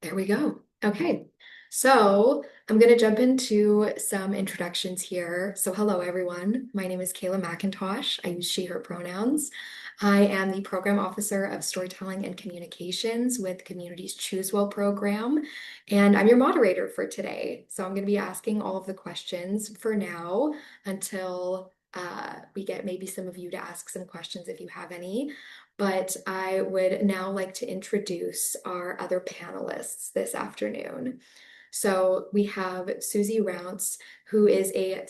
There we go. Okay. So I'm going to jump into some introductions here. So, hello, everyone. My name is Kayla McIntosh. I use she, her pronouns. I am the Program Officer of Storytelling and Communications with Community's Choose Well program, and I'm your moderator for today. So, I'm going to be asking all of the questions for now until we get maybe some of you to ask some questions if you have any. But I would now like to introduce our other panelists this afternoon. So we have Susie Rounce, who is a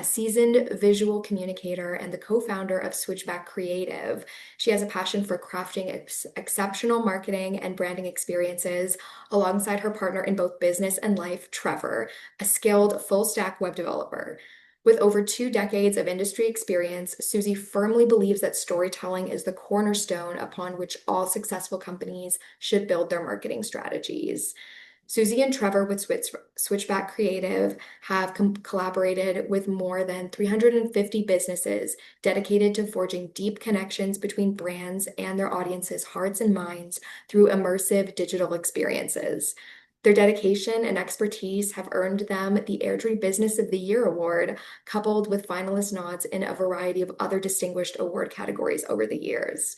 seasoned visual communicator and the co-founder of Switchback Creative. She has a passion for crafting exceptional marketing and branding experiences alongside her partner in both business and life, Trevor, a skilled full-stack web developer. With over 2 decades of industry experience, Susie firmly believes that storytelling is the cornerstone upon which all successful companies should build their marketing strategies. Susie and Trevor with Switchback Creative have collaborated with more than 350 businesses dedicated to forging deep connections between brands and their audiences' hearts and minds through immersive digital experiences. Their dedication and expertise have earned them the Airdrie Business of the Year award, coupled with finalist nods in a variety of other distinguished award categories over the years.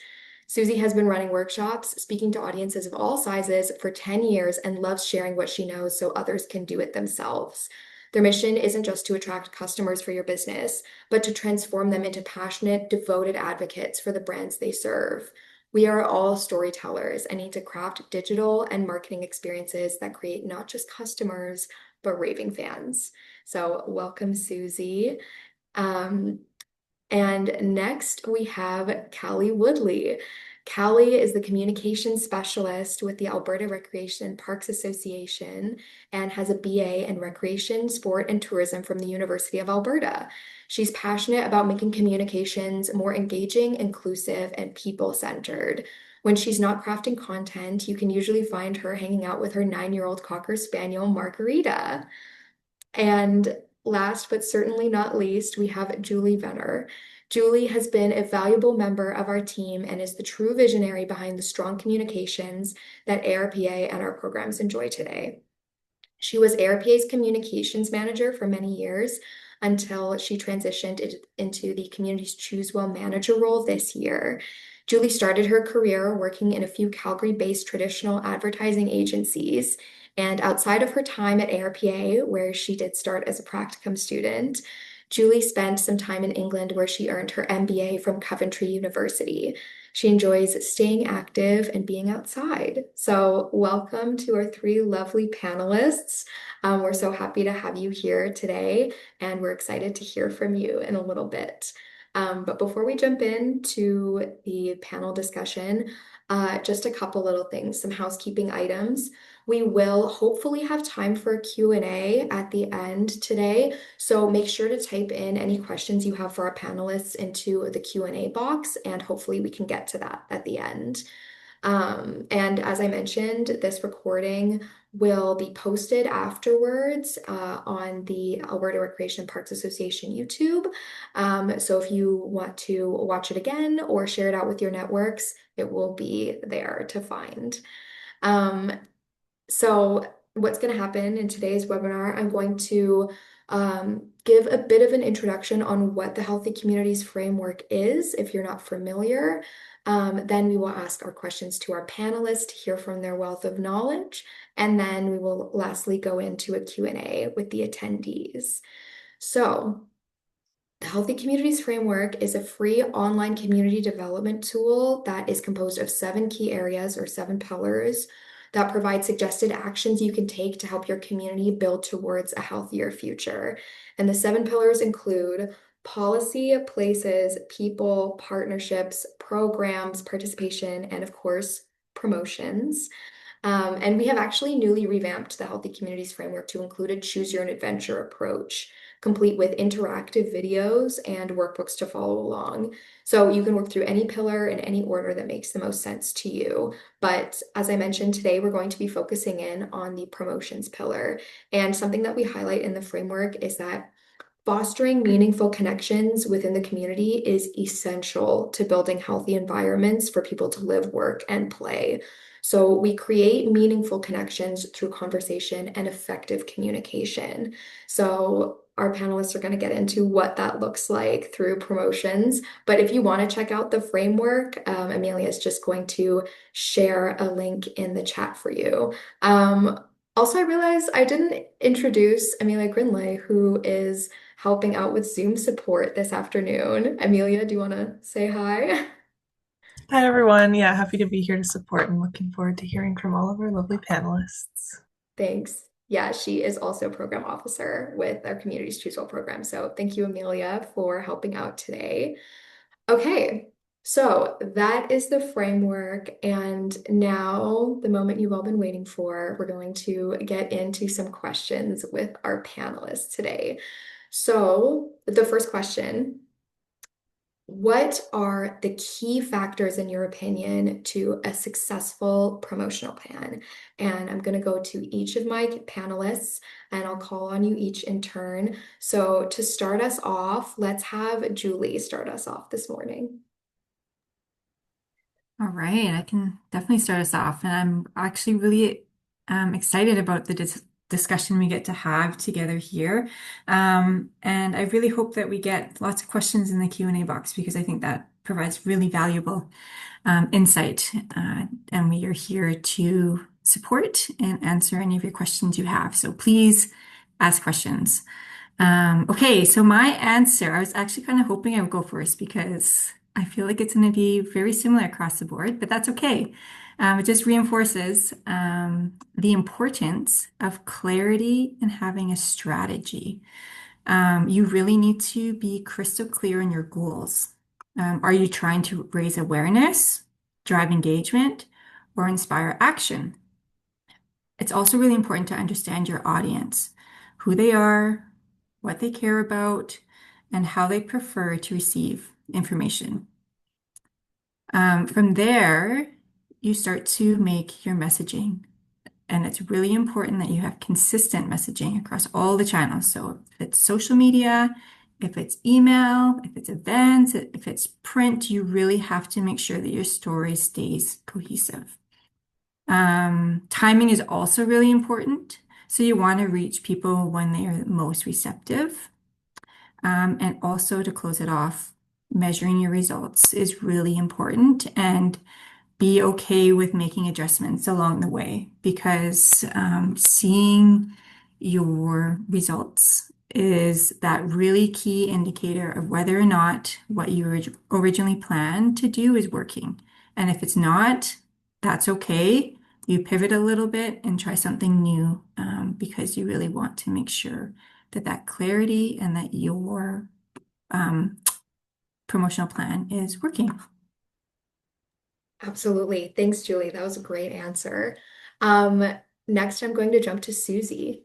Susie has been running workshops, speaking to audiences of all sizes for 10 years, and loves sharing what she knows so others can do it themselves. Their mission isn't just to attract customers for your business, but to transform them into passionate, devoted advocates for the brands they serve. We are all storytellers and need to craft digital and marketing experiences that create not just customers, but raving fans. So, welcome, Susie. Um, and next we have Callie Woodley. Callie is the communications specialist with the Alberta Recreation and Parks Association and has a BA in Recreation, Sport, and Tourism from the University of Alberta. She's passionate about making communications more engaging, inclusive, and people-centered. When she's not crafting content, you can usually find her hanging out with her 9-year-old Cocker Spaniel, Margarita. And last but certainly not least, we have Julie Venner. Julie has been a valuable member of our team and is the true visionary behind the strong communications that ARPA and our programs enjoy today. She was ARPA's communications manager for many years until she transitioned into the Community's Choose Well manager role this year. Julie started her career working in a few Calgary-based traditional advertising agencies. And outside of her time at ARPA, where she did start as a practicum student, Julie spent some time in England where she earned her MBA from Coventry University. She enjoys staying active and being outside. So, welcome to our three lovely panelists. We're so happy to have you here today, and we're excited to hear from you in a little bit. But before we jump into the panel discussion, just a couple little things, some housekeeping items. We will hopefully have time for a Q&A at the end today, so make sure to type in any questions you have for our panelists into the Q&A box, and hopefully we can get to that at the end. And as I mentioned, this recording will be posted afterwards on the Alberta Recreation Parks Association YouTube. So if you want to watch it again or share it out with your networks, it will be there to find. Um, so what's going to happen in today's webinar, I'm going to give a bit of an introduction on what the Healthy Communities Framework is, if you're not familiar. Then we will ask our questions to our panelists to hear from their wealth of knowledge, and then we will lastly go into a Q&A with the attendees. So, the Healthy Communities Framework is a free online community development tool that is composed of 7 key areas or 7 pillars that provide suggested actions you can take to help your community build towards a healthier future. And the 7 pillars include policy, places, people, partnerships, programs, participation, and of course, promotions. And we have actually newly revamped the Healthy Communities Framework to include a choose your own adventure approach, complete with interactive videos and workbooks to follow along. So you can work through any pillar in any order that makes the most sense to you. But as I mentioned today, we're going to be focusing in on the promotions pillar. And something that we highlight in the framework is that fostering meaningful connections within the community is essential to building healthy environments for people to live, work, and play. So we create meaningful connections through conversation and effective communication. So our panelists are going to get into what that looks like through promotions. But if you want to check out the framework, Amelia is just going to share a link in the chat for you. Also, I realized I didn't introduce Amelia Grinley, who is helping out with Zoom support this afternoon. Amelia, do you want to say hi? Hi, everyone. Yeah, happy to be here to support and looking forward to hearing from all of our lovely panelists. Thanks. Yeah, she is also program officer with our Communities Choose Well program. So thank you, Amelia, for helping out today. Okay, so that is the framework. And now, the moment you've all been waiting for, we're going to get into some questions with our panelists today. So, the first question, what are the key factors, in your opinion, to a successful promotional plan? And I'm going to go to each of my panelists and I'll call on you each in turn. So, to start us off, let's have Julie start us off this morning. All right, I can definitely start us off. And I'm actually really excited about the discussion we get to have together here. And I really hope that we get lots of questions in the Q&A box because I think that provides really valuable insight. And we are here to support and answer any of your questions you have. So please ask questions. Okay, so my answer, I was actually kind of hoping I would go first because I feel like it's going to be very similar across the board, but that's okay. It just reinforces the importance of clarity and having a strategy. You really need to be crystal clear in your goals. Are you trying to raise awareness, drive engagement, or inspire action? It's also really important to understand your audience, who they are, what they care about, and how they prefer to receive information. From there, you start to make your messaging. And it's really important that you have consistent messaging across all the channels. So if it's social media, if it's email, if it's events, if it's print, you really have to make sure that your story stays cohesive. Timing is also really important. So you want to reach people when they are most receptive. And also to close it off, measuring your results is really important and be okay with making adjustments along the way because seeing your results is that really key indicator of whether or not what you originally planned to do is working. And if it's not, that's okay. You pivot a little bit and try something new because you really want to make sure that that clarity and that your um, promotional plan is working. Absolutely. Thanks, Julie. That was a great answer. Um, Next, I'm going to jump to Susie.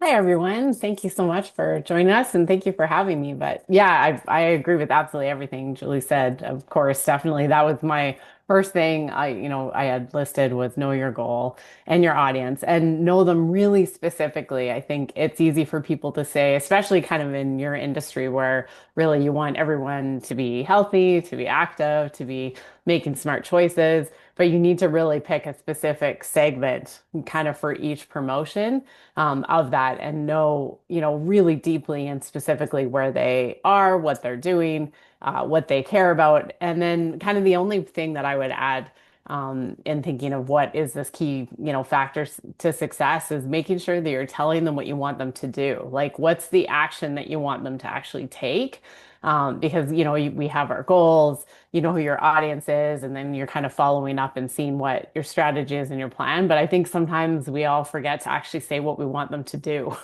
Hi, everyone. Thank you so much for joining us and thank you for having me. But yeah, I agree with absolutely everything Julie said. Of course, definitely. That was my first thing I had listed was know your goal and your audience and know them really specifically. I think it's easy for people to say, especially kind of in your industry where really you want everyone to be healthy, to be active, to be making smart choices, but you need to really pick a specific segment kind of for each promotion of that and know, really deeply and specifically where they are, what they're doing, what they care about. And then kind of the only thing that I would add in thinking of what is this key, factors to success is making sure that you're telling them what you want them to do. Like, what's the action that you want them to actually take? Because, we have our goals, you know who your audience is, and then you're kind of following up and seeing what your strategy is and your plan. But I think sometimes we all forget to actually say what we want them to do.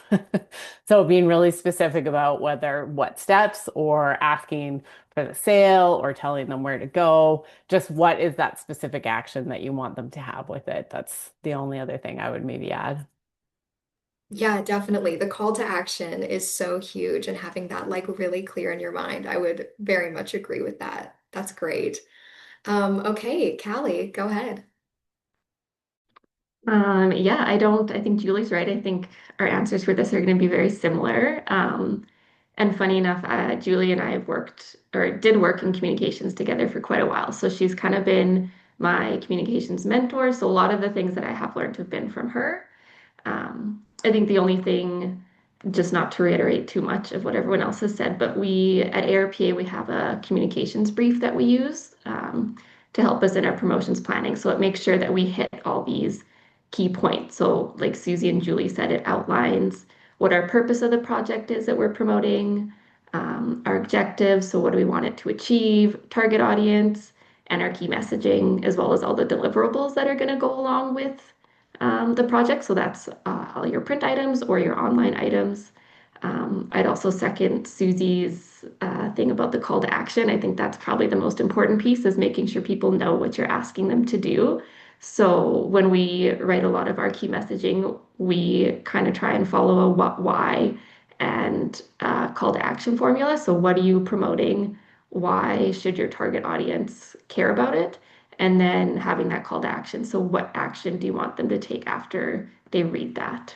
So being really specific about whether what steps or asking for the sale or telling them where to go, just what is that specific action that you want them to have with it? That's the only other thing I would maybe add. Yeah, definitely. The call to action is so huge and having that like really clear in your mind. I would very much agree with that. That's great. Okay, Callie, go ahead. Yeah, I think Julie's right. I think our answers for this are going to be very similar. And funny enough, Julie and I have worked or did work in communications together for quite a while. So she's kind of been my communications mentor. So a lot of the things that I have learned have been from her. I think the only thing, just not to reiterate too much of what everyone else has said, but we at ARPA, we have a communications brief that we use to help us in our promotions planning. So it makes sure that we hit all these key points. So, like Susie and Julie said, it outlines what our purpose of the project is that we're promoting, our objectives. So, what do we want it to achieve, target audience, and our key messaging, as well as all the deliverables that are going to go along with the project. So that's all your print items or your online items. I'd also second Susie's thing about the call to action. I think that's probably the most important piece is making sure people know what you're asking them to do. So when we write a lot of our key messaging, we kind of try and follow a what, why, and call to action formula. So what are you promoting? Why should your target audience care about it? And then having that call to action. So, what action do you want them to take after they read that?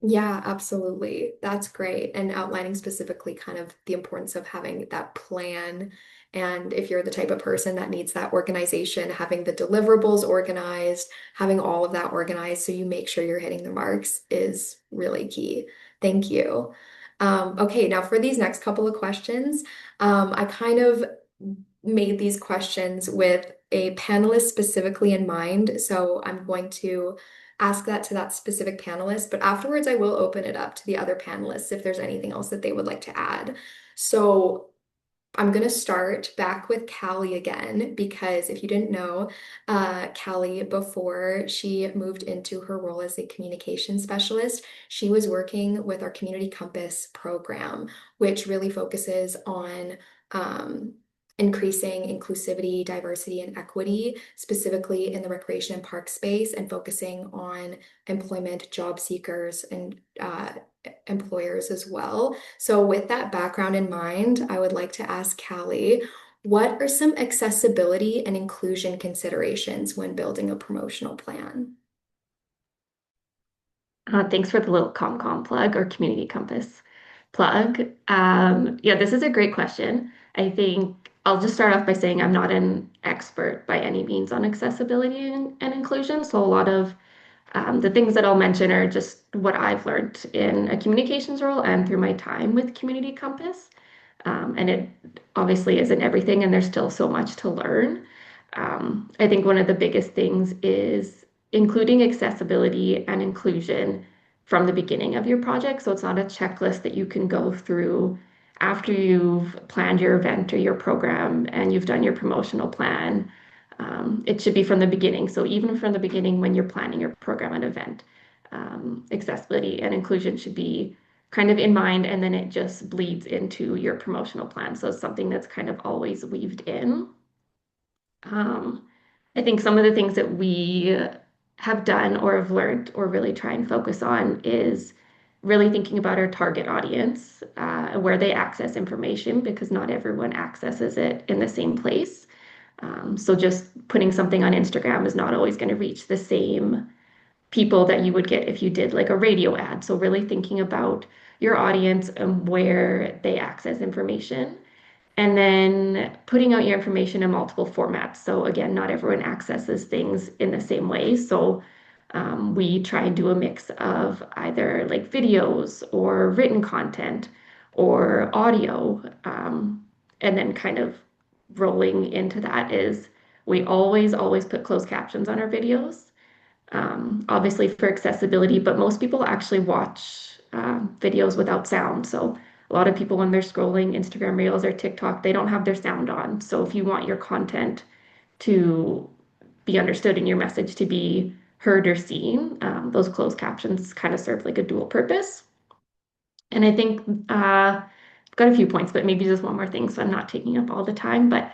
Yeah, absolutely. That's great. And outlining specifically kind of the importance of having that plan. And if you're the type of person that needs that organization, having the deliverables organized, having all of that organized so you make sure you're hitting the marks is really key. Thank you. Okay, now for these next couple of questions, I kind of made these questions with a panelist specifically in mind. So I'm going to ask that to that specific panelist, but afterwards I will open it up to the other panelists if there's anything else that they would like to add. So I'm going to start back with Callie again because if you didn't know, Callie, before she moved into her role as a communication specialist, she was working with our Community Compass program, which really focuses on increasing inclusivity, diversity, and equity, specifically in the recreation and park space, and focusing on employment, job seekers, and employers as well. So, with that background in mind, I would like to ask Callie, what are some accessibility and inclusion considerations when building a promotional plan? Thanks for the little ComCom plug or Community Compass plug. Yeah, this is a great question. I think I'll just start off by saying I'm not an expert by any means on accessibility and inclusion. So, a lot of the things that I'll mention are just what I've learned in a communications role and through my time with Community Compass. And it obviously isn't everything, and there's still so much to learn. I think one of the biggest things is including accessibility and inclusion from the beginning of your project. So it's not a checklist that you can go through after you've planned your event or your program and you've done your promotional plan. It should be from the beginning. So even from the beginning when you're planning your program and event, accessibility and inclusion should be kind of in mind, and then it just bleeds into your promotional plan. So it's something that's kind of always weaved in. Um, I think some of the things that we have done or have learned or really try and focus on is really thinking about our target audience, where they access information, because not everyone accesses it in the same place. So just putting something on Instagram is not always going to reach the same people that you would get if you did like a radio ad. So really thinking about your audience and where they access information. And then putting out your information in multiple formats. So again, not everyone accesses things in the same way. So we try and do a mix of either like videos or written content or audio. And then kind of rolling into that is we always put closed captions on our videos, obviously for accessibility, but most people actually watch videos without sound. So a lot of people, when they're scrolling Instagram Reels or TikTok, they don't have their sound on. So if you want your content to be understood and your message to be heard or seen, those closed captions kind of serve like a dual purpose. And I think I've got a few points, but maybe just one more thing so I'm not taking up all the time. But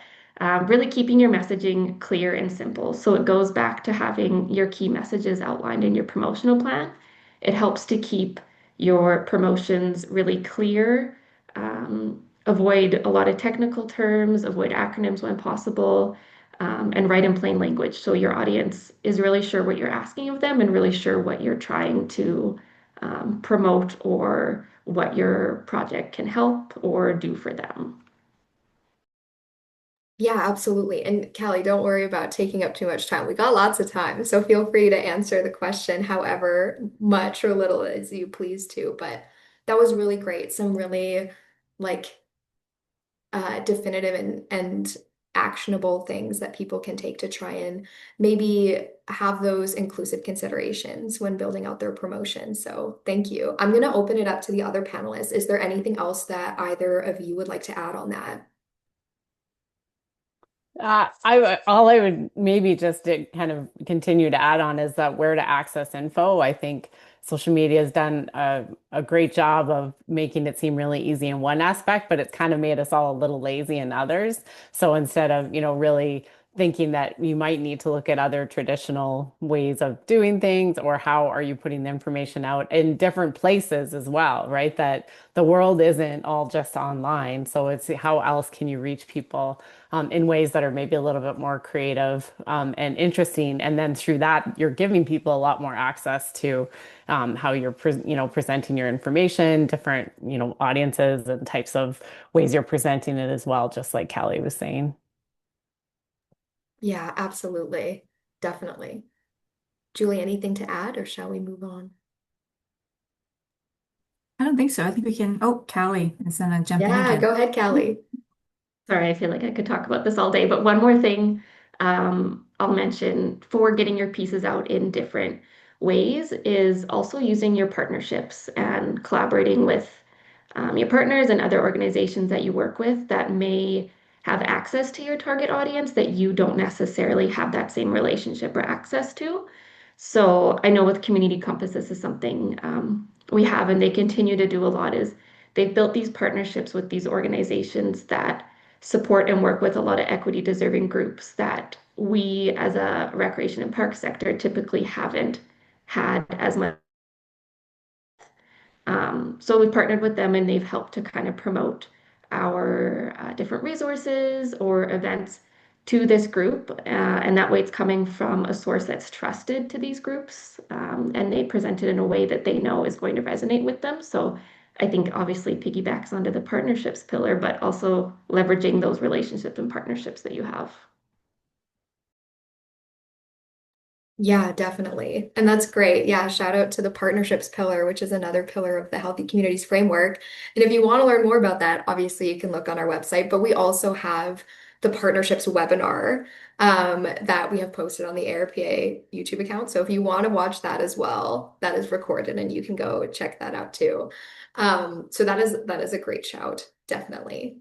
really keeping your messaging clear and simple. So it goes back to having your key messages outlined in your promotional plan. It helps to keep your promotions really clear, avoid a lot of technical terms, avoid acronyms when possible. and write in plain language so your audience is really sure what you're asking of them and really sure what you're trying to promote or what your project can help or do for them. Yeah, absolutely. And Callie, don't worry about taking up too much time. We got lots of time, so feel free to answer the question however much or little as you please to. But that was really great. Some really like definitive and actionable things that people can take to try and maybe have those inclusive considerations when building out their promotion. So thank you. I'm going to open it up to the other panelists. Is there anything else that either of you would like to add on that? All I would maybe just to kind of continue to add on is that where to access info. I think social media has done a great job of making it seem really easy in one aspect, but it's kind of made us all a little lazy in others. So instead of, really thinking that you might need to look at other traditional ways of doing things or how are you putting the information out in different places as well, right? That the world isn't all just online. So it's how else can you reach people in ways that are maybe a little bit more creative and interesting. And then through that, you're giving people a lot more access to how you're presenting your information, different audiences and types of ways you're presenting it as well, just like Callie was saying. Yeah, absolutely. Definitely. Julie, anything to add, or shall we move on? I don't think so. I think we can. Oh, Callie is gonna jump in Yeah, again. go ahead, Callie. Sorry, I feel like I could talk about this all day, but one more thing I'll mention for getting your pieces out in different ways is also using your partnerships and collaborating with your partners and other organizations that you work with that may have access to your target audience that you don't necessarily have that same relationship or access to. So I know with Community Compass, this is something we have, and they continue to do a lot. Is they've built these partnerships with these organizations that support and work with a lot of equity deserving groups that we as a recreation and park sector typically haven't had as much. So we partnered with them and they've helped to kind of promote our different resources or events to this group. And that way it's coming from a source that's trusted to these groups. And they present it in a way that they know is going to resonate with them. So I think obviously piggybacks onto the partnerships pillar, but also leveraging those relationships and partnerships that you have. Yeah, definitely. And that's great. Yeah, shout out to the partnerships pillar, which is another pillar of the Healthy Communities Framework. And if you want to learn more about that, obviously you can look on our website, but we also have the partnerships webinar that we have posted on the ARPA YouTube account. So if you want to watch that as well, that is recorded and you can go check that out too. So that is a great shout, definitely.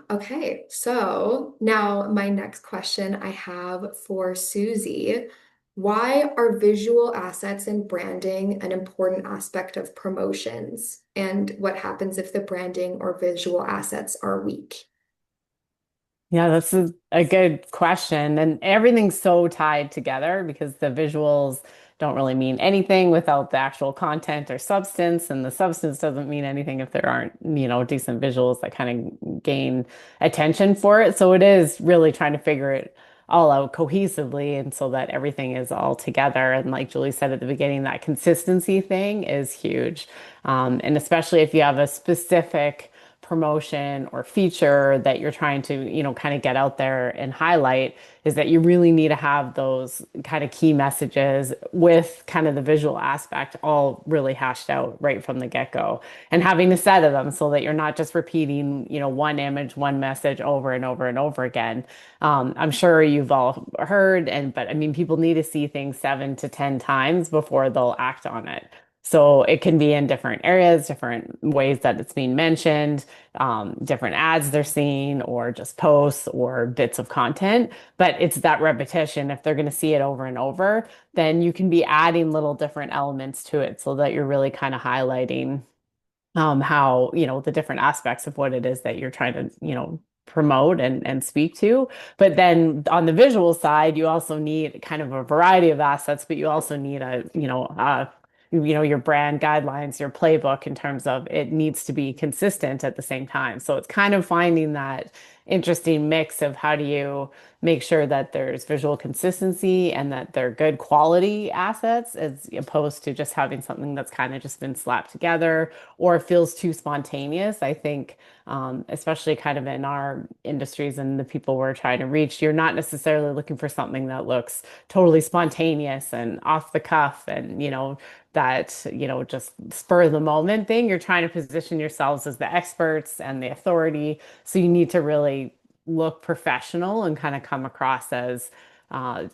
Okay, so now my next question I have for Susie. Why are visual assets and branding an important aspect of promotions? And what happens if the branding or visual assets are weak? Yeah, this is a good question. And everything's so tied together because the visuals don't really mean anything without the actual content or substance. And the substance doesn't mean anything if there aren't, decent visuals that kind of gain attention for it. So it is really trying to figure it all out cohesively and so that everything is all together. And like Julie said at the beginning, that consistency thing is huge. And especially if you have a specific promotion or feature that you're trying to, kind of get out there and highlight is that you really need to have those kind of key messages with kind of the visual aspect all really hashed out right from the get-go and having a set of them so that you're not just repeating, one image, one message over and over and over again. I'm sure you've all heard but I mean, people need to see things 7 to 10 times before they'll act on it. So it can be in different areas, different ways that it's being mentioned, different ads they're seeing, or just posts or bits of content. But it's that repetition. If they're going to see it over and over, then you can be adding little different elements to it so that you're really kind of highlighting how, the different aspects of what it is that you're trying to, promote and speak to. But then on the visual side, you also need kind of a variety of assets, but you also need your brand guidelines, your playbook in terms of it needs to be consistent at the same time. So it's kind of finding that interesting mix of how do you make sure that there's visual consistency and that they're good quality assets as opposed to just having something that's kind of just been slapped together or feels too spontaneous. I think, especially kind of in our industries and the people we're trying to reach, you're not necessarily looking for something that looks totally spontaneous and off the cuff and, that, just spur of the moment thing. You're trying to position yourselves as the experts and the authority. So you need to really look professional and kind of come across as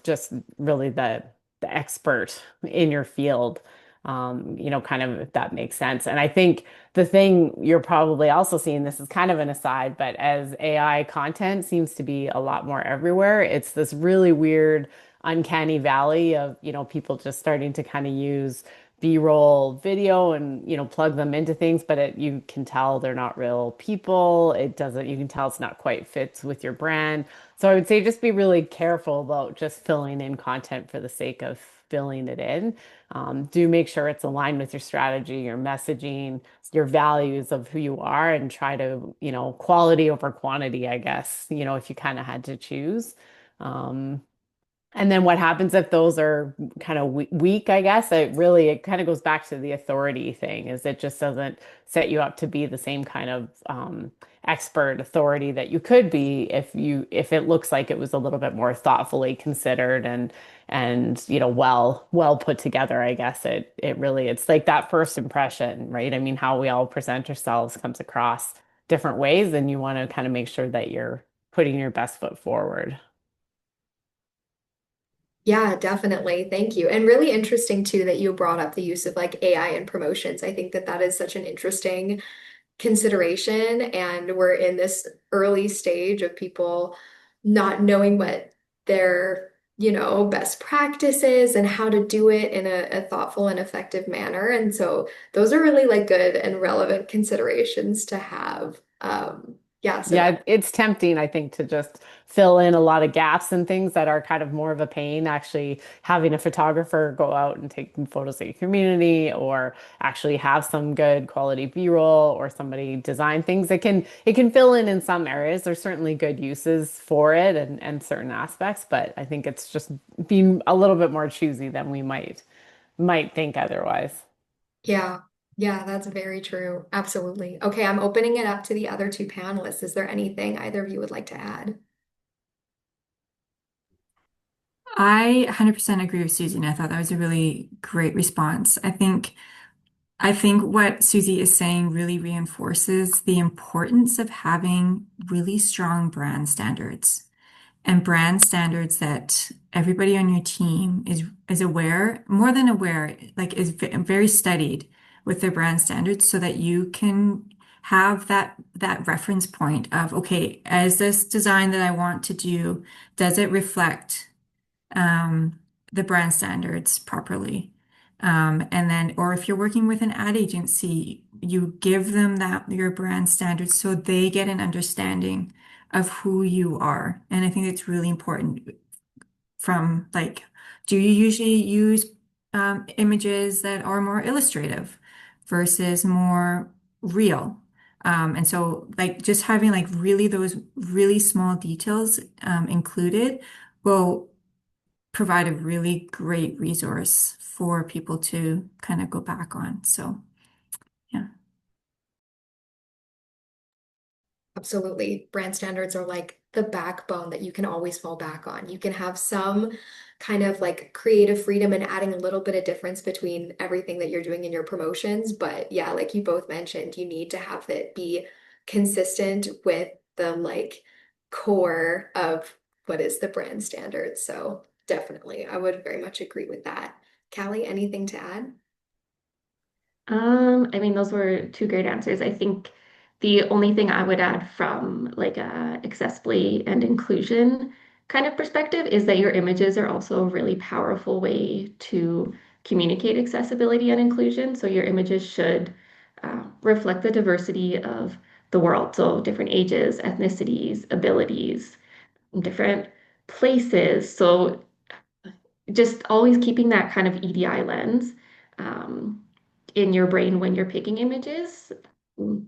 just really the expert in your field. Kind of if that makes sense. And I think the thing you're probably also seeing, this is kind of an aside, but as AI content seems to be a lot more everywhere, it's this really weird, uncanny valley of, people just starting to kind of use B-roll video and plug them into things, but you can tell they're not real people. It doesn't, you can tell it's not quite fits with your brand. So I would say just be really careful about just filling in content for the sake of filling it in. Do make sure it's aligned with your strategy, your messaging, your values of who you are, and try to, quality over quantity, I guess, if you kind of had to choose. Um, and then what happens if those are kind of weak, I guess? It kind of goes back to the authority thing, is it just doesn't set you up to be the same kind of expert authority that you could be if it looks like it was a little bit more thoughtfully considered and well put together, I guess. It's like that first impression, right? I mean, how we all present ourselves comes across different ways, and you want to kind of make sure that you're putting your best foot forward. Yeah, definitely. Thank you. And really interesting too that you brought up the use of like AI in promotions. I think that that is such an interesting consideration. And we're in this early stage of people not knowing what their, best practices and how to do it in a thoughtful and effective manner. And so those are really like good and relevant considerations to have. Yeah, so Yeah, it's tempting, I think, to just fill in a lot of gaps and things that are kind of more of a pain. Actually, having a photographer go out and take photos of your community, or actually have some good quality B-roll, or somebody design things. It can fill in some areas. There's certainly good uses for it and certain aspects, but I think it's just being a little bit more choosy than we might think otherwise. yeah, yeah, that's very true. Absolutely. Okay, I'm opening it up to the other two panelists. Is there anything either of you would like to add? I 100% agree with Susie, and I thought that was a really great response. I think what Susie is saying really reinforces the importance of having really strong brand standards and brand standards that everybody on your team is aware, more than aware, like is very studied with their brand standards so that you can have that reference point of, okay, as this design that I want to do, does it reflect um, the brand standards properly? And then, or if you're working with an ad agency, you give them your brand standards so they get an understanding of who you are. And I think it's really important from like, do you usually use images that are more illustrative versus more real? And so like just having like really those really small details included will provide a really great resource for people to kind of go back on. So, yeah. Absolutely. Brand standards are like the backbone that you can always fall back on. You can have some kind of like creative freedom and adding a little bit of difference between everything that you're doing in your promotions. But yeah, like you both mentioned, you need to have it be consistent with the like core of what is the brand standard. So definitely, I would very much agree with that. Callie, anything to add? I mean, those were two great answers. I think the only thing I would add from like a accessibility and inclusion kind of perspective is that your images are also a really powerful way to communicate accessibility and inclusion. So your images should reflect the diversity of the world. So different ages, ethnicities, abilities, different places. So just always keeping that kind of EDI lens um, in your brain when you're picking images.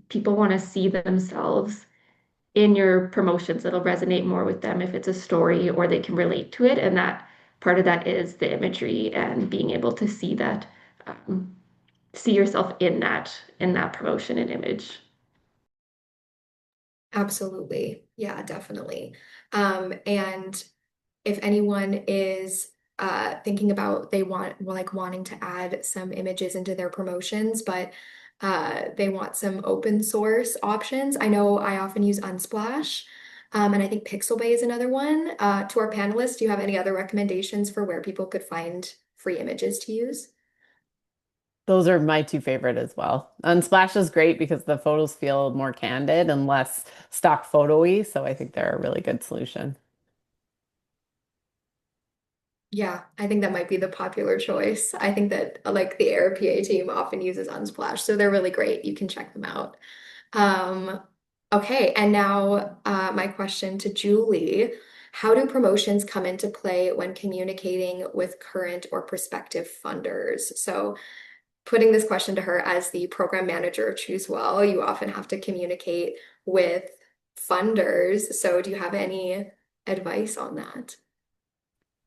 People want to see themselves in your promotions that'll resonate more with them if it's a story or they can relate to it. And that part of that is the imagery and being able to see that, see yourself in that promotion and image. Absolutely. Yeah, definitely. And if anyone is thinking about they want like wanting to add some images into their promotions, but they want some open source options. I know I often use Unsplash, and I think Pixabay is another one. To our panelists, do you have any other recommendations for where people could find free images to use? Those are my two favorite as well. Unsplash is great because the photos feel more candid and less stock photo-y, so I think they're a really good solution. Yeah, I think that might be the popular choice. I think that like the Air PA team often uses Unsplash, so they're really great. You can check them out. Um, okay, and now my question to Julie. How do promotions come into play when communicating with current or prospective funders? So, putting this question to her as the program manager of Choose Well, you often have to communicate with funders. So, do you have any advice on that?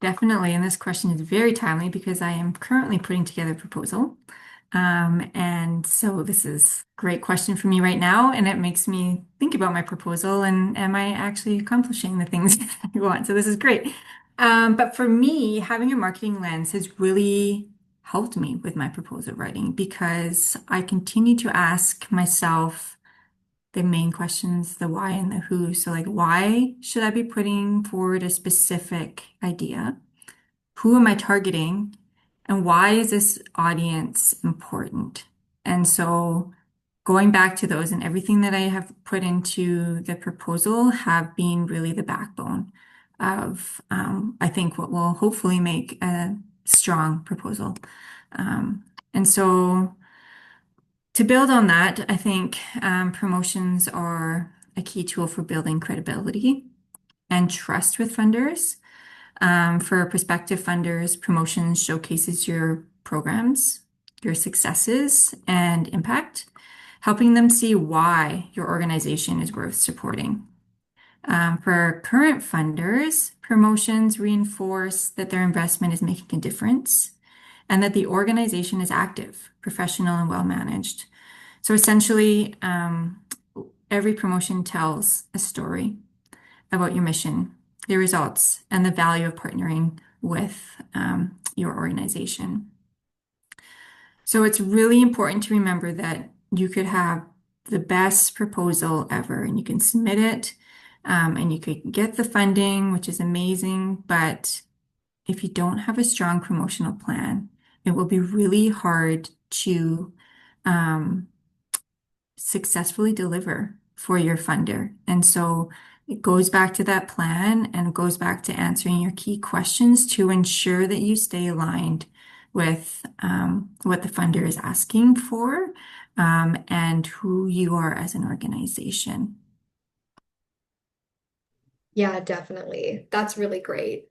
Definitely. And this question is very timely because I am currently putting together a proposal. And so this is a great question for me right now. And it makes me think about my proposal and am I actually accomplishing the things I want? So this is great. But for me, having a marketing lens has really helped me with my proposal writing because I continue to ask myself the main questions, the why and the who. So, like, why should I be putting forward a specific idea? Who am I targeting? And why is this audience important? And so, going back to those and everything that I have put into the proposal have been really the backbone of, I think, what will hopefully make a strong proposal. And so, to build on that, I think promotions are a key tool for building credibility and trust with funders. For prospective funders, promotions showcases your programs, your successes, and impact, helping them see why your organization is worth supporting. For current funders, promotions reinforce that their investment is making a difference and that the organization is active, professional, and well managed. So essentially, every promotion tells a story about your mission, your results, and the value of partnering with your organization. So it's really important to remember that you could have the best proposal ever and you can submit it and you could get the funding, which is amazing. But if you don't have a strong promotional plan, it will be really hard to um, successfully deliver for your funder. And so it goes back to that plan and it goes back to answering your key questions to ensure that you stay aligned with what the funder is asking for and who you are as an organization. Yeah, definitely. That's really great.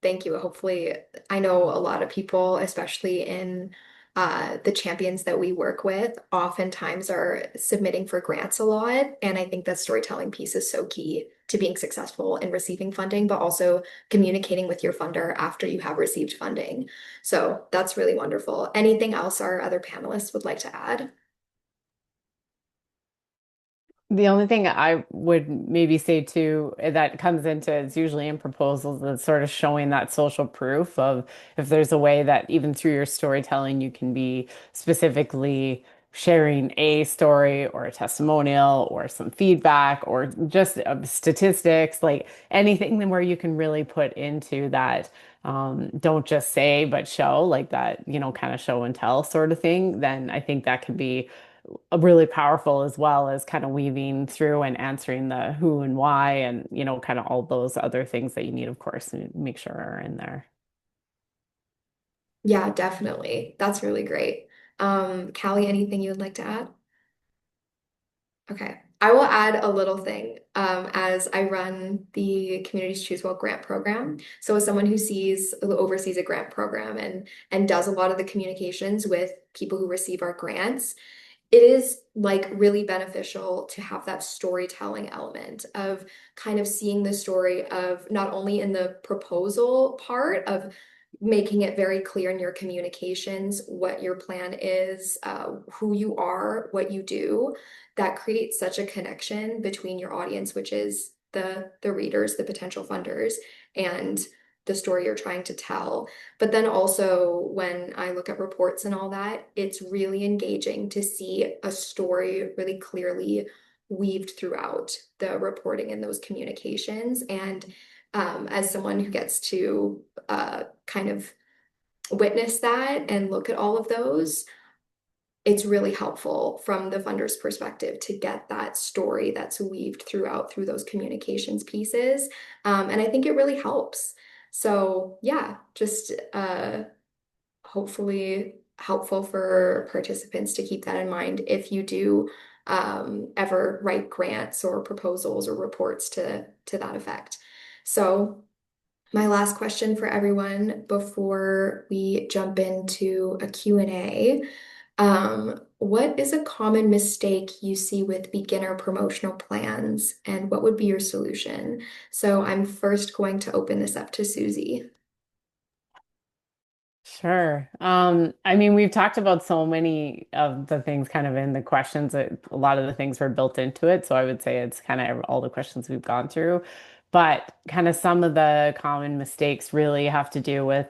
Thank you. Hopefully, I know a lot of people, especially in the champions that we work with, oftentimes are submitting for grants a lot. And I think that storytelling piece is so key to being successful in receiving funding, but also communicating with your funder after you have received funding. So that's really wonderful. Anything else our other panelists would like to add? The only thing I would maybe say too that comes into it's usually in proposals that's sort of showing that social proof of if there's a way that even through your storytelling you can be specifically sharing a story or a testimonial or some feedback or just statistics, like anything where you can really put into that. Don't just say, but show like that, kind of show and tell sort of thing, then I think that could be really powerful as well as kind of weaving through and answering the who and why and kind of all those other things that you need of course to make sure are in there. Yeah, definitely. That's really great. Callie, anything you would like to add? Okay. I will add a little thing as I run the Communities Choose Well grant program. So as someone who oversees a grant program and does a lot of the communications with people who receive our grants, it is like really beneficial to have that storytelling element of kind of seeing the story of not only in the proposal part of making it very clear in your communications what your plan is, who you are, what you do. That creates such a connection between your audience, which is the readers, the potential funders, and the story you're trying to tell. But then also, when I look at reports and all that, it's really engaging to see a story really clearly weaved throughout the reporting and those communications. And as someone who gets to kind of witness that and look at all of those, it's really helpful from the funder's perspective to get that story that's weaved throughout through those communications pieces. And I think it really helps. So, yeah, just hopefully helpful for participants to keep that in mind if you do ever write grants or proposals or reports to that effect. So, my last question for everyone before we jump into a Q&A. What is a common mistake you see with beginner promotional plans, and what would be your solution? So I'm first going to open this up to Susie. Sure. I mean, we've talked about so many of the things kind of in the questions that a lot of the things were built into it. So I would say it's kind of all the questions we've gone through. But kind of some of the common mistakes really have to do with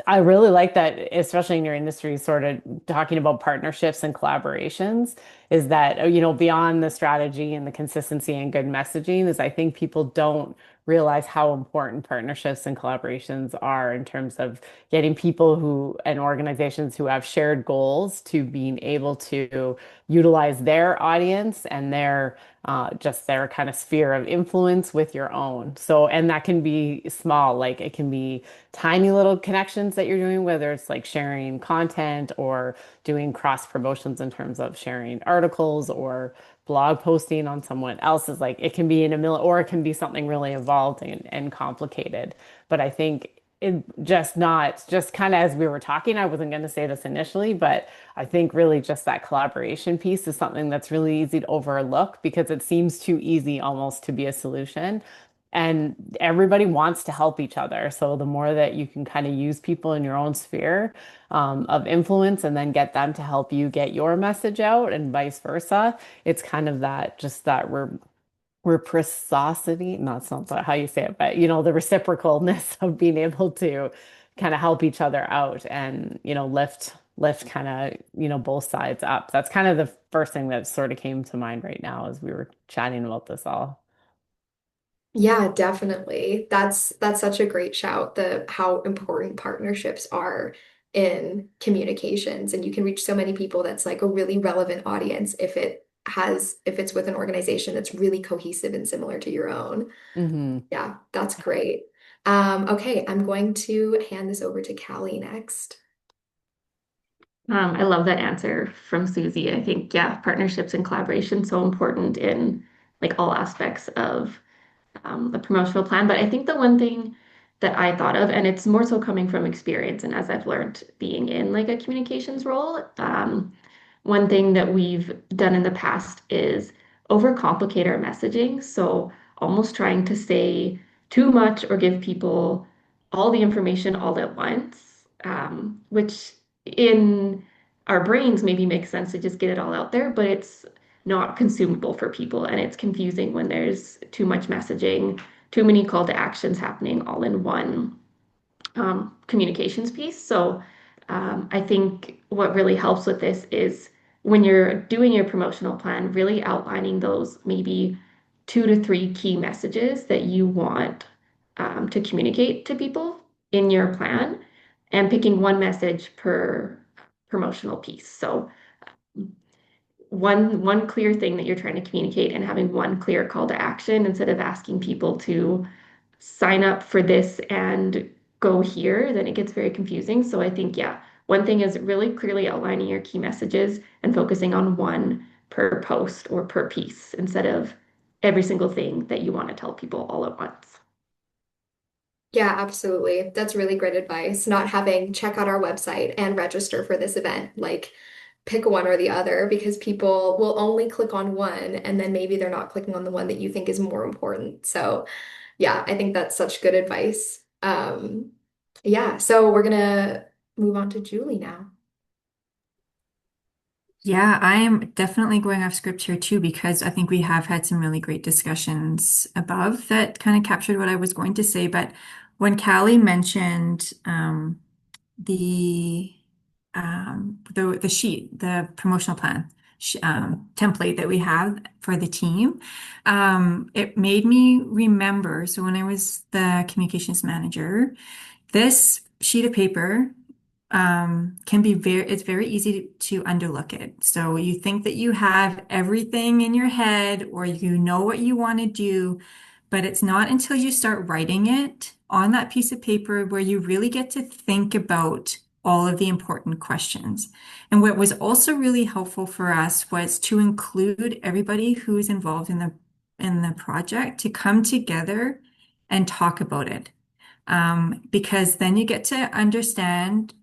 I really like that, especially in your industry, sort of talking about partnerships and collaborations, is that, beyond the strategy and the consistency and good messaging, is I think people don't realize how important partnerships and collaborations are in terms of getting people who and organizations who have shared goals to being able to utilize their audience and their just their kind of sphere of influence with your own. So, and that can be small, like it can be tiny little connections that you're doing, whether it's like sharing content or doing cross promotions in terms of sharing articles or blog posting on someone else's. Like it can be in a million, or it can be something really involved and complicated. But I think it just not just kind of as we were talking, I wasn't going to say this initially, but I think really just that collaboration piece is something that's really easy to overlook because it seems too easy almost to be a solution. And everybody wants to help each other. So the more that you can kind of use people in your own sphere of influence and then get them to help you get your message out and vice versa, it's kind of that just that reciprocity, not something how you say it, but the reciprocalness of being able to kind of help each other out and lift kind of both sides up. That's kind of the first thing that sort of came to mind right now as we were chatting about this all. Yeah, definitely. That's such a great shout, the how important partnerships are in communications. And you can reach so many people that's like a really relevant audience if it's with an organization that's really cohesive and similar to your own. Hmm. Yeah, that's great. Okay, I'm going to hand this over to Callie next. I love that answer from Susie. I think, yeah, partnerships and collaboration so important in like all aspects of the promotional plan. But I think the one thing that I thought of, and it's more so coming from experience and as I've learned being in like a communications role, one thing that we've done in the past is overcomplicate our messaging. So almost trying to say too much or give people all the information all at once, which in our brains maybe makes sense to just get it all out there, but it's not consumable for people and it's confusing when there's too much messaging, too many call to actions happening all in one communications piece. So I think what really helps with this is when you're doing your promotional plan, really outlining those maybe 2 to 3 key messages that you want to communicate to people in your plan and picking one message per promotional piece. So one clear thing that you're trying to communicate and having one clear call to action instead of asking people to sign up for this and go here, then it gets very confusing. So I think, yeah, one thing is really clearly outlining your key messages and focusing on one per post or per piece instead of every single thing that you want to tell people all at once. Yeah, absolutely. That's really great advice. Not having check out our website and register for this event. Like pick one or the other because people will only click on one and then maybe they're not clicking on the one that you think is more important. So, yeah, I think that's such good advice. Yeah, so we're gonna move on to Julie now. Yeah, I'm definitely going off script here too, because I think we have had some really great discussions above that kind of captured what I was going to say. But when Callie mentioned the the sheet, the promotional plan template that we have for the team, it made me remember. So when I was the communications manager, this sheet of paper can be it's very easy to underlook it. So you think that you have everything in your head or you know what you want to do, but it's not until you start writing it on that piece of paper where you really get to think about all of the important questions. And what was also really helpful for us was to include everybody who's involved in the project to come together and talk about it. Because then you get to understand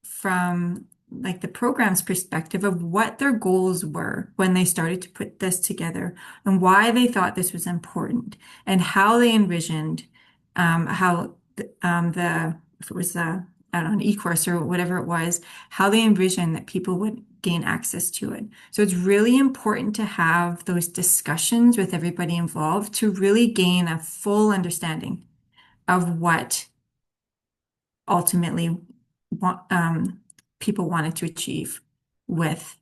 from like the program's perspective of what their goals were when they started to put this together and why they thought this was important and how they envisioned how the if it was the I don't know, an e-course or whatever it was, how they envisioned that people would gain access to it. So it's really important to have those discussions with everybody involved to really gain a full understanding of what ultimately people wanted to achieve with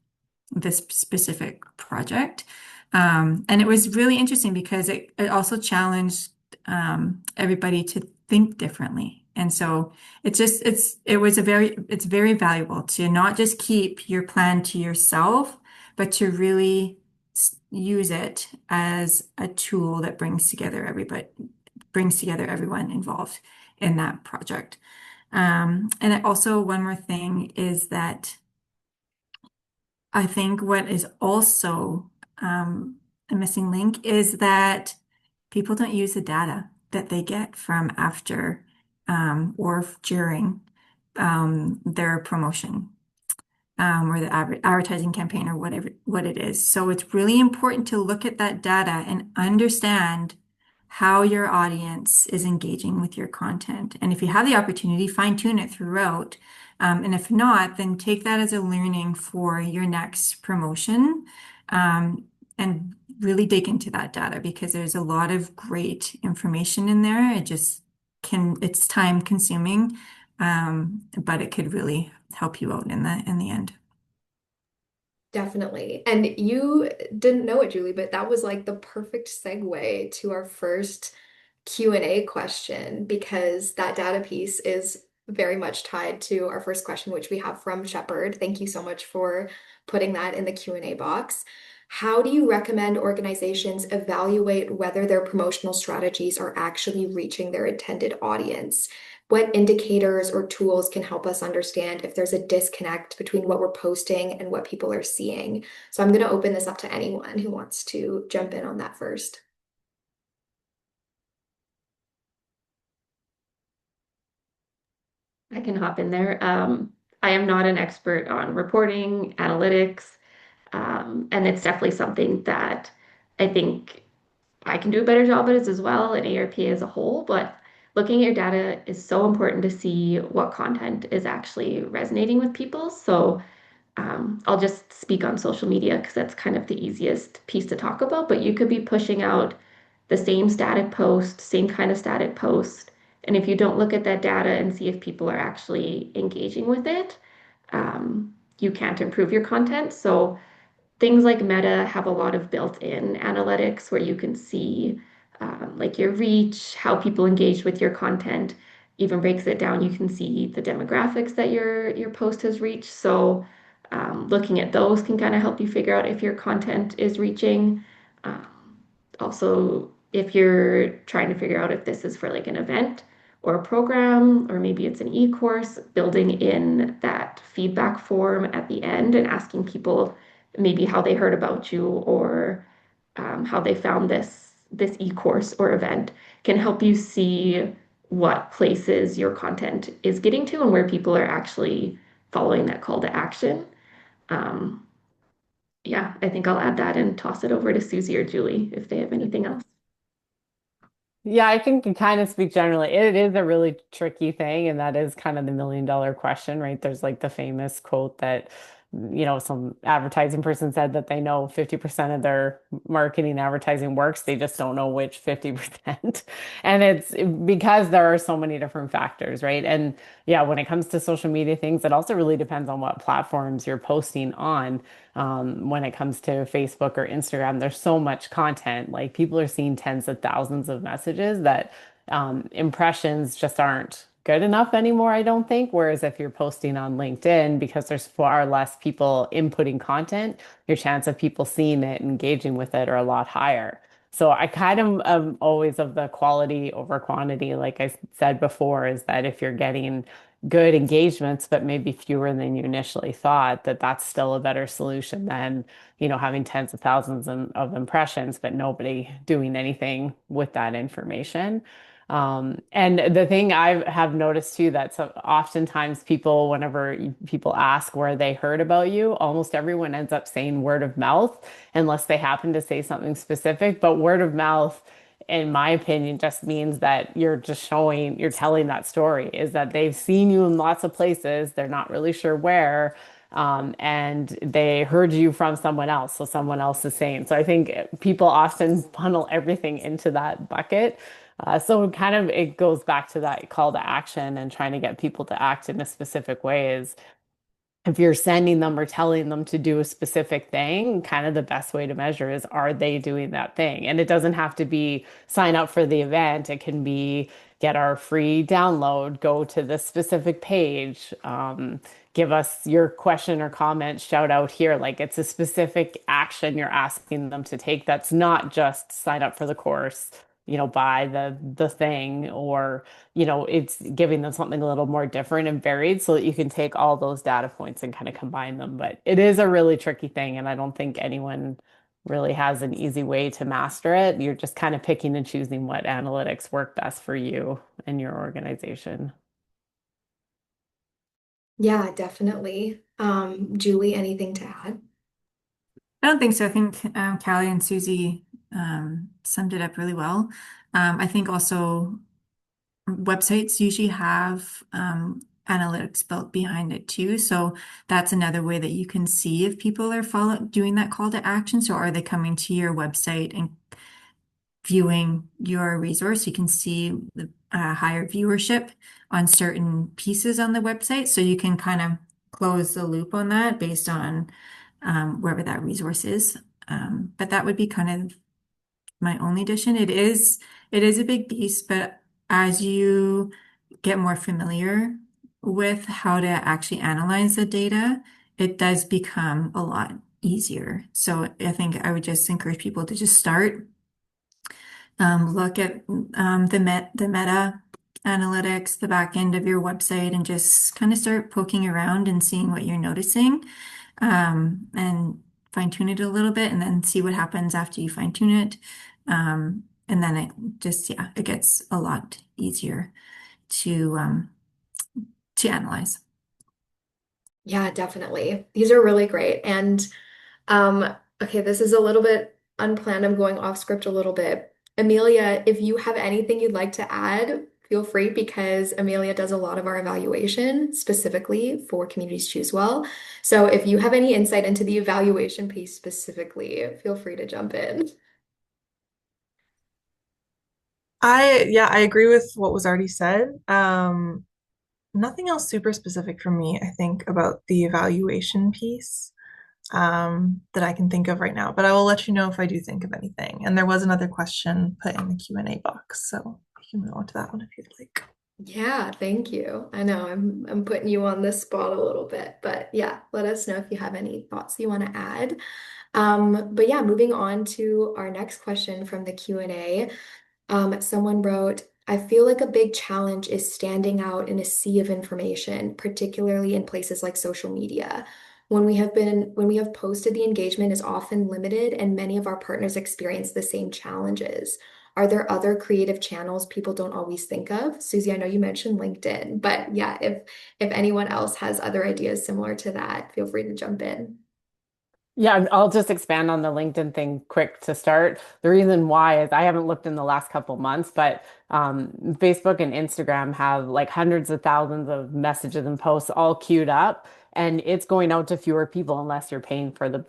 this specific project. And it was really interesting because it also challenged everybody to think differently. And so it's very valuable to not just keep your plan to yourself, but to really use it as a tool that brings together everyone involved in that project. And also one more thing is that I think what is also a missing link is that people don't use the data that they get from after or during their promotion or the advertising campaign or whatever what it is. So it's really important to look at that data and understand how your audience is engaging with your content. And if you have the opportunity, fine tune it throughout. And if not, then take that as a learning for your next promotion and really dig into that data because there's a lot of great information in there. It's time consuming, but it could really help you out in the end. Definitely. And you didn't know it, Julie, but that was like the perfect segue to our first Q&A question because that data piece is very much tied to our first question, which we have from Shepard. Thank you so much for putting that in the Q&A box. How do you recommend organizations evaluate whether their promotional strategies are actually reaching their intended audience? What indicators or tools can help us understand if there's a disconnect between what we're posting and what people are seeing? So I'm going to open this up to anyone who wants to jump in on that first. I can hop in there. I am not an expert on reporting, analytics, and it's definitely something that I think I can do a better job at it as well, and ARPA as a whole. But looking at your data is so important to see what content is actually resonating with people. So I'll just speak on social media because that's kind of the easiest piece to talk about. But you could be pushing out the same static post, same kind of static post. And if you don't look at that data and see if people are actually engaging with it, you can't improve your content. So things like Meta have a lot of built-in analytics where you can see like your reach, how people engage with your content, even breaks it down. You can see the demographics that your post has reached. So looking at those can kind of help you figure out if your content is reaching. Um, Also, if you're trying to figure out if this is for like an event or a program, or maybe it's an e-course, building in that feedback form at the end and asking people maybe how they heard about you or how they found this e-course or event can help you see what places your content is getting to and where people are actually following that call to action. Um, yeah, I think I'll add that and toss it over to Susie or Julie if they have anything else. Yeah, I think you kind of speak generally. It is a really tricky thing, and that is kind of the million-dollar question, right? There's like the famous quote that, some advertising person said that they know 50% of their marketing advertising works, they just don't know which 50%. And it's because there are so many different factors, right? And yeah, when it comes to social media things, it also really depends on what platforms you're posting on. When it comes to Facebook or Instagram, there's so much content. Like people are seeing tens of thousands of messages that impressions just aren't good enough anymore, I don't think. Whereas if you're posting on LinkedIn, because there's far less people inputting content, your chance of people seeing it, engaging with it are a lot higher. So I kind of am always of the quality over quantity, like I said before, is that if you're getting good engagements, but maybe fewer than you initially thought, that that's still a better solution than, having tens of thousands of impressions, but nobody doing anything with that information. And the thing I have noticed too, that so oftentimes people, whenever people ask where they heard about you, almost everyone ends up saying word of mouth, unless they happen to say something specific. But word of mouth, in my opinion, just means that you're telling that story, is that they've seen you in lots of places, they're not really sure where, and they heard you from someone else. So someone else is saying. So I think people often funnel everything into that bucket. So kind of it goes back to that call to action and trying to get people to act in a specific way is if you're sending them or telling them to do a specific thing, kind of the best way to measure is are they doing that thing? And it doesn't have to be sign up for the event. It can be get our free download, go to this specific page, give us your question or comment, shout out here. Like it's a specific action you're asking them to take that's not just sign up for the course, buy the thing, or it's giving them something a little more different and varied so that you can take all those data points and kind of combine them. But it is a really tricky thing, and I don't think anyone really has an easy way to master it. You're just kind of picking and choosing what analytics work best for you and your organization. Yeah, definitely. Julie, anything to add? I don't think so. I think Callie and Susie summed it up really well. I think also websites usually have analytics built behind it too. So that's another way that you can see if people are doing that call to action. So are they coming to your website and viewing your resource? You can see the higher viewership on certain pieces on the website. So you can kind of close the loop on that based on wherever that resource is. But that would be kind of my only addition. It is a big beast, but as you get more familiar with how to actually analyze the data, it does become a lot easier. So I think I would just encourage people to just start, look at the meta analytics, the back end of your website, and just kind of start poking around and seeing what you're noticing, and fine tune it a little bit, and then see what happens after you fine tune it. And then yeah, it gets a lot easier to analyze. Yeah, definitely. These are really great. And okay, this is a little bit unplanned. I'm going off script a little bit. Amelia, if you have anything you'd like to add, feel free because Amelia does a lot of our evaluation specifically for Communities Choose Well. So if you have any insight into the evaluation piece specifically, feel free to jump in. I agree with what was already said. Nothing else super specific for me, I think, about the evaluation piece that I can think of right now, but I will let you know if I do think of anything. And there was another question put in the Q&A box, so you can move on to that one if you'd like. Yeah, thank you. I know I'm putting you on this spot a little bit, but yeah, let us know if you have any thoughts you want to add. But yeah, moving on to our next question from the Q&A. Someone wrote, I feel like a big challenge is standing out in a sea of information, particularly in places like social media. When we have posted, the engagement is often limited, and many of our partners experience the same challenges. Are there other creative channels people don't always think of? Susie, I know you mentioned LinkedIn, but yeah, if anyone else has other ideas similar to that, feel free to jump in. Yeah, I'll just expand on the LinkedIn thing quick to start. The reason why is I haven't looked in the last couple months, but Facebook and Instagram have like hundreds of thousands of messages and posts all queued up, and it's going out to fewer people unless you're paying for the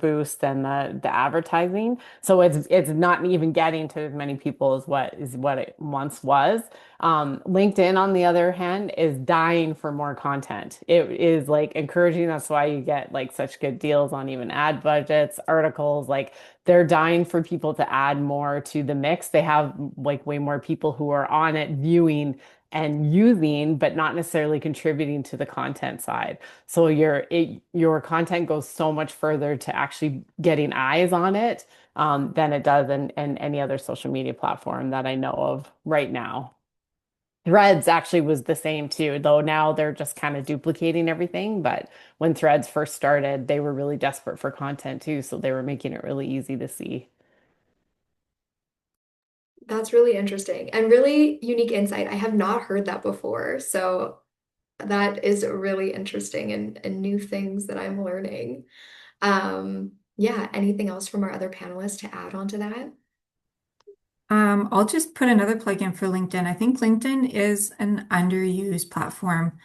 boost and the advertising. So it's not even getting to as many people as what it once was. LinkedIn, on the other hand, is dying for more content. It is like encouraging. That's why you get like such good deals on even ad budgets, articles. Like they're dying for people to add more to the mix. They have like way more people who are on it viewing and using, but not necessarily contributing to the content side. So your content goes so much further to actually getting eyes on it than it does in any other social media platform that I know of right now. Threads actually was the same too, though now they're just kind of duplicating everything. But when Threads first started, they were really desperate for content too, so they were making it really easy to see. That's really interesting and really unique insight. I have not heard that before. So that is really interesting and new things that I'm learning. Yeah, anything else from our other panelists to add on to that? I'll just put another plug in for LinkedIn. I think LinkedIn is an underused platform.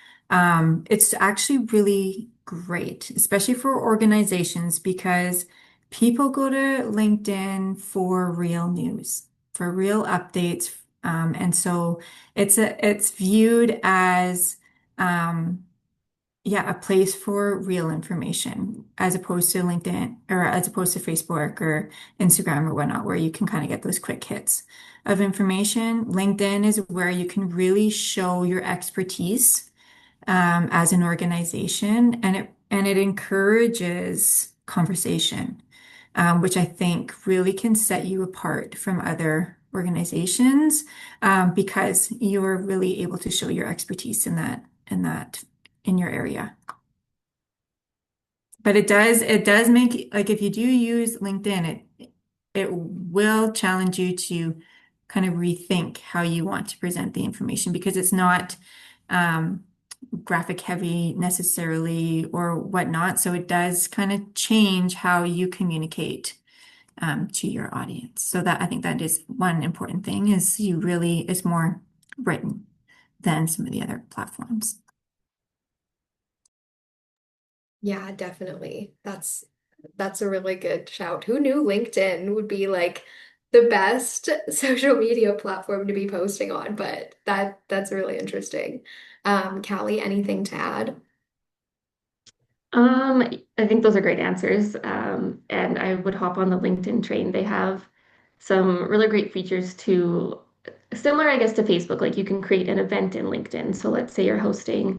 It's actually really great, especially for organizations, because people go to LinkedIn for real news, for real updates. And so it's viewed as um, yeah, a place for real information as opposed to LinkedIn or as opposed to Facebook or Instagram or whatnot, where you can kind of get those quick hits of information. LinkedIn is where you can really show your expertise as an organization, and it encourages conversation, which I think really can set you apart from other organizations because you're really able to show your expertise in your area. But it does make like if you do use LinkedIn, it will challenge you to kind of rethink how you want to present the information because it's not um, graphic heavy necessarily or whatnot. So it does kind of change how you communicate to your audience. So that I think that is one important thing is you really is more written than some of the other platforms. Yeah, definitely. That's a really good shout. Who knew LinkedIn would be like the best social media platform to be posting on? But that's really interesting. Callie, anything to add? I think those are great answers. And I would hop on the LinkedIn train. They have some really great features to similar, I guess, to Facebook. Like you can create an event in LinkedIn. So let's say you're hosting,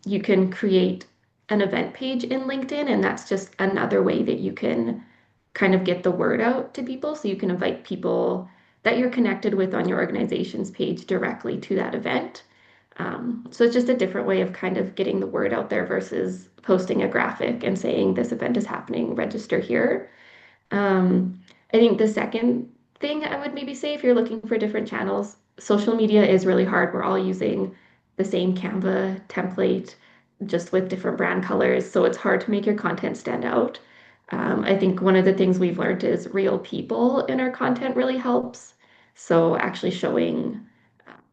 you can create an event page in LinkedIn, and that's just another way that you can kind of get the word out to people. So you can invite people that you're connected with on your organization's page directly to that event. So it's just a different way of kind of getting the word out there versus posting a graphic and saying this event is happening, register here. I think the second thing I would maybe say if you're looking for different channels, social media is really hard. We're all using the same Canva template, just with different brand colors. So it's hard to make your content stand out. I think one of the things we've learned is real people in our content really helps. So actually showing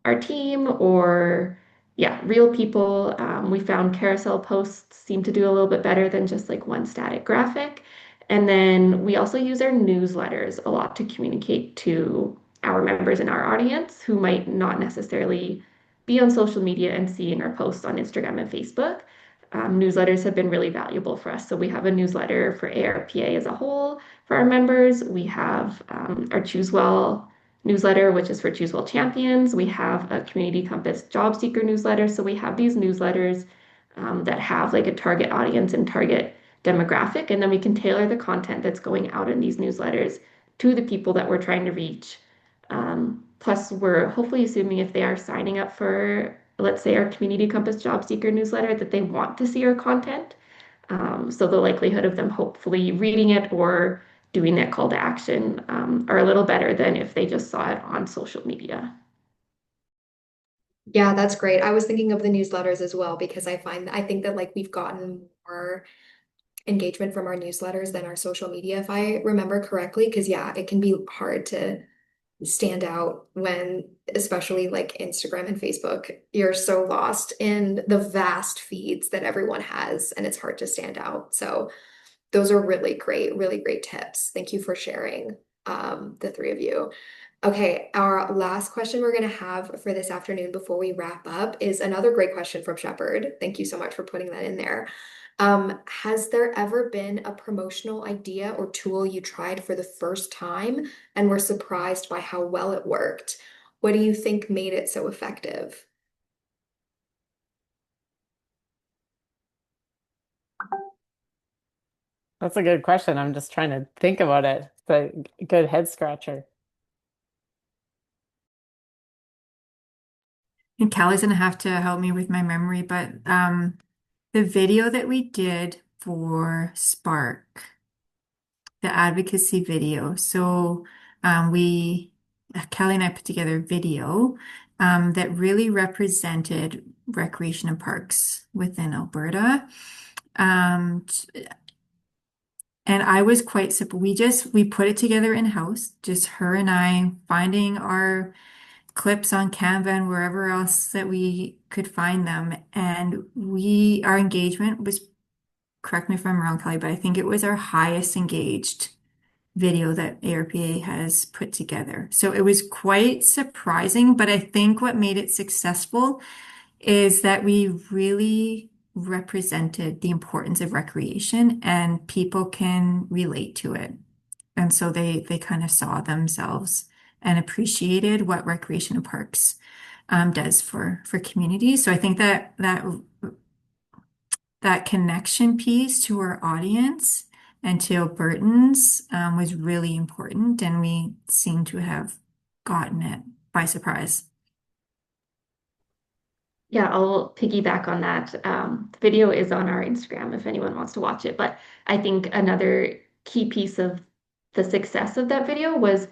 our team or yeah, real people. We found carousel posts seem to do a little bit better than just like one static graphic. And then we also use our newsletters a lot to communicate to our members in our audience who might not necessarily be on social media and seeing our posts on Instagram and Facebook. Newsletters have been really valuable for us. So we have a newsletter for ARPA as a whole for our members. We have our Choose Well newsletter, which is for Choose Well Champions. We have a Community Compass job seeker newsletter. So we have these newsletters that have like a target audience and target demographic, and then we can tailor the content that's going out in these newsletters to the people that we're trying to reach. Plus, we're hopefully assuming if they are signing up for, let's say, our Community Compass job seeker newsletter, that they want to see our content. So the likelihood of them hopefully reading it or doing that call to action are a little better than if they just saw it on social media. Yeah, that's great. I was thinking of the newsletters as well because I think that like we've gotten more engagement from our newsletters than our social media, if I remember correctly. Because, yeah, it can be hard to stand out when, especially like Instagram and Facebook, you're so lost in the vast feeds that everyone has, and it's hard to stand out. So, those are really great tips. Thank you for sharing, the three of you. Okay, our last question we're going to have for this afternoon before we wrap up is another great question from Shepard. Thank you so much for putting that in there. Has there ever been a promotional idea or tool you tried for the first time and were surprised by how well it worked? What do you think made it so effective? That's a good question. I'm just trying to think about it. It's a good head scratcher. And Callie's gonna have to help me with my memory, but the video that we did for Spark, the advocacy video. So we, Kelly and I put together a video that really represented recreation and parks within Alberta. Um, and I was quite simple. We put it together in-house, just her and I finding our clips on Canva and wherever else that we could find them. And our engagement was, correct me if I'm wrong, Kelly, but I think it was our highest engaged video that ARPA has put together. So it was quite surprising, but I think what made it successful is that we really represented the importance of recreation and people can relate to it. And so they kind of saw themselves and appreciated what recreation and parks does for communities. So I think that connection piece to our audience and to Albertans was really important, and we seem to have gotten it by surprise. Yeah, I'll piggyback on that. The video is on our Instagram if anyone wants to watch it. But I think another key piece of the success of that video was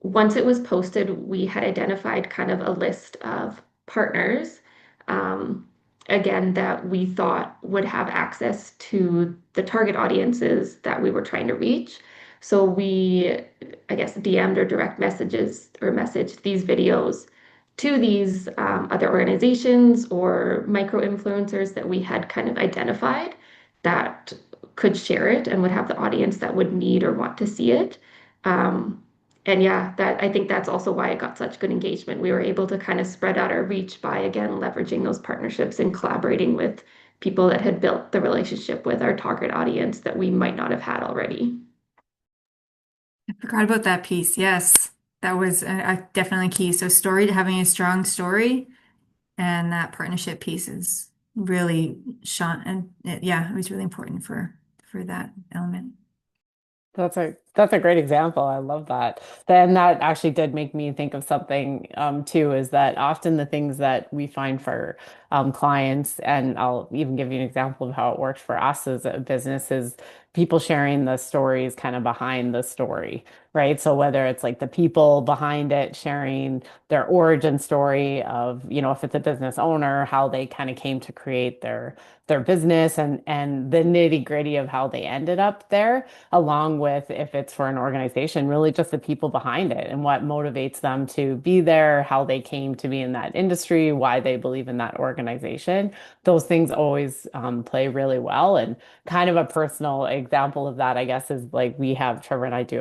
once it was posted, we had identified kind of a list of partners, um, again, that we thought would have access to the target audiences that we were trying to reach. So we, I guess, DM'd or direct messages or messaged these videos to these other organizations or micro influencers that we had kind of identified that could share it and would have the audience that would need or want to see it. Um, and yeah, that I think that's also why it got such good engagement. We were able to kind of spread out our reach by again leveraging those partnerships and collaborating with people that had built the relationship with our target audience that we might not have had already. I forgot about that piece. Yes, that was definitely key. So having a strong story and that partnership piece is really shone and yeah, it was really important for that element. That's a great example. I love that. Then that actually did make me think of something too, is that often the things that we find for clients, and I'll even give you an example of how it worked for us as a business, is people sharing the stories kind of behind the story, right? So whether it's like the people behind it sharing their origin story of, if it's a business owner, how they kind of came to create their business and the nitty-gritty of how they ended up there, along with, if it's for an organization, really just the people behind it and what motivates them to be there, how they came to be in that industry, why they believe in that organization. Those things always play really well. And kind of a personal example of that, I guess, is like Trevor and I do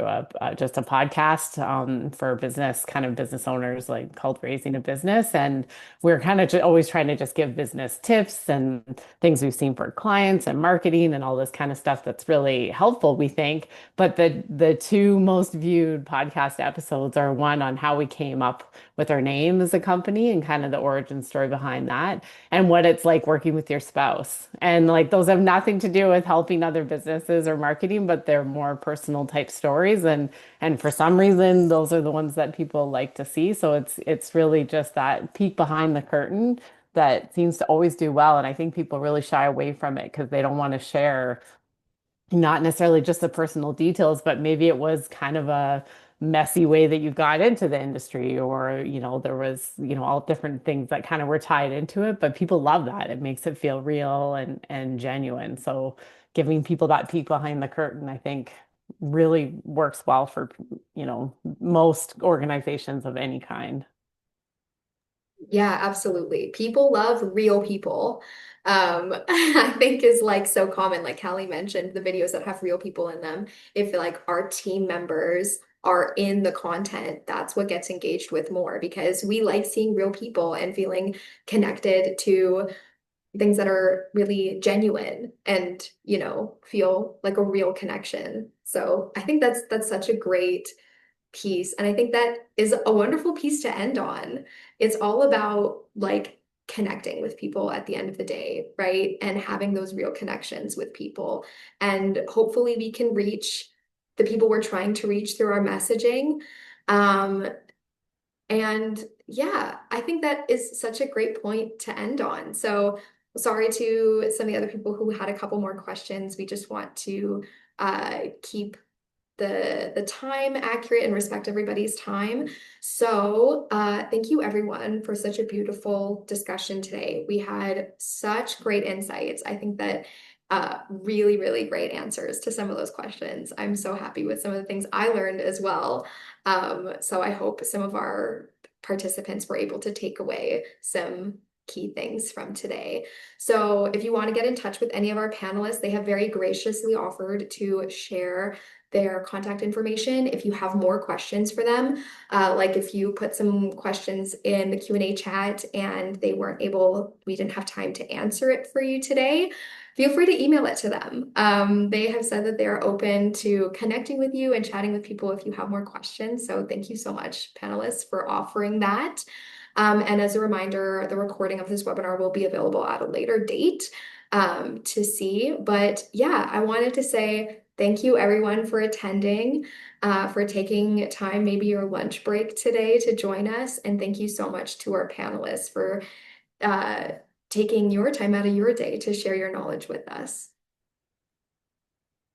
just a podcast for kind of business owners, like called Raising a Business. And we're kind of always trying to just give business tips and things we've seen for clients and marketing and all this kind of stuff that's really helpful, we think. But the two most viewed podcast episodes are one on how we came up with our name as a company and kind of the origin story behind that, and what it's like working with your spouse. And like those have nothing to do with helping other businesses or marketing, but they're more personal type stories. And for some reason, those are the ones that people like to see. So it's really just that peek behind the curtain that seems to always do well. And I think people really shy away from it because they don't want to share not necessarily just the personal details, but maybe it was kind of messy way that you got into the industry, or there was all different things that kind of were tied into it, but people love that. It makes it feel real and genuine. So giving people that peek behind the curtain, I think really works well for most organizations of any kind. Yeah, absolutely. People love real people. I think is like so common. Like Callie mentioned, the videos that have real people in them. If like our team members are in the content, that's what gets engaged with more because we like seeing real people and feeling connected to things that are really genuine and, feel like a real connection. So I think that's such a great piece. And I think that is a wonderful piece to end on. It's all about like connecting with people at the end of the day, right? And having those real connections with people. And hopefully we can reach the people we're trying to reach through our messaging. Um, and yeah, I think that is such a great point to end on. So sorry to some of the other people who had a couple more questions. We just want to keep the time accurate and respect everybody's time. So thank you everyone for such a beautiful discussion today. We had such great insights. I think that really, really great answers to some of those questions. I'm so happy with some of the things I learned as well. So I hope some of our participants were able to take away some key things from today. So if you want to get in touch with any of our panelists, they have very graciously offered to share their contact information if you have more questions for them. Like if you put some questions in the Q&A chat and we didn't have time to answer it for you today, feel free to email it to them. They have said that they're open to connecting with you and chatting with people if you have more questions. So thank you so much, panelists, for offering that. And as a reminder, the recording of this webinar will be available at a later date to see. But yeah, I wanted to say thank you everyone for attending, for taking time, maybe your lunch break today to join us. And thank you so much to our panelists for taking your time out of your day to share your knowledge with us.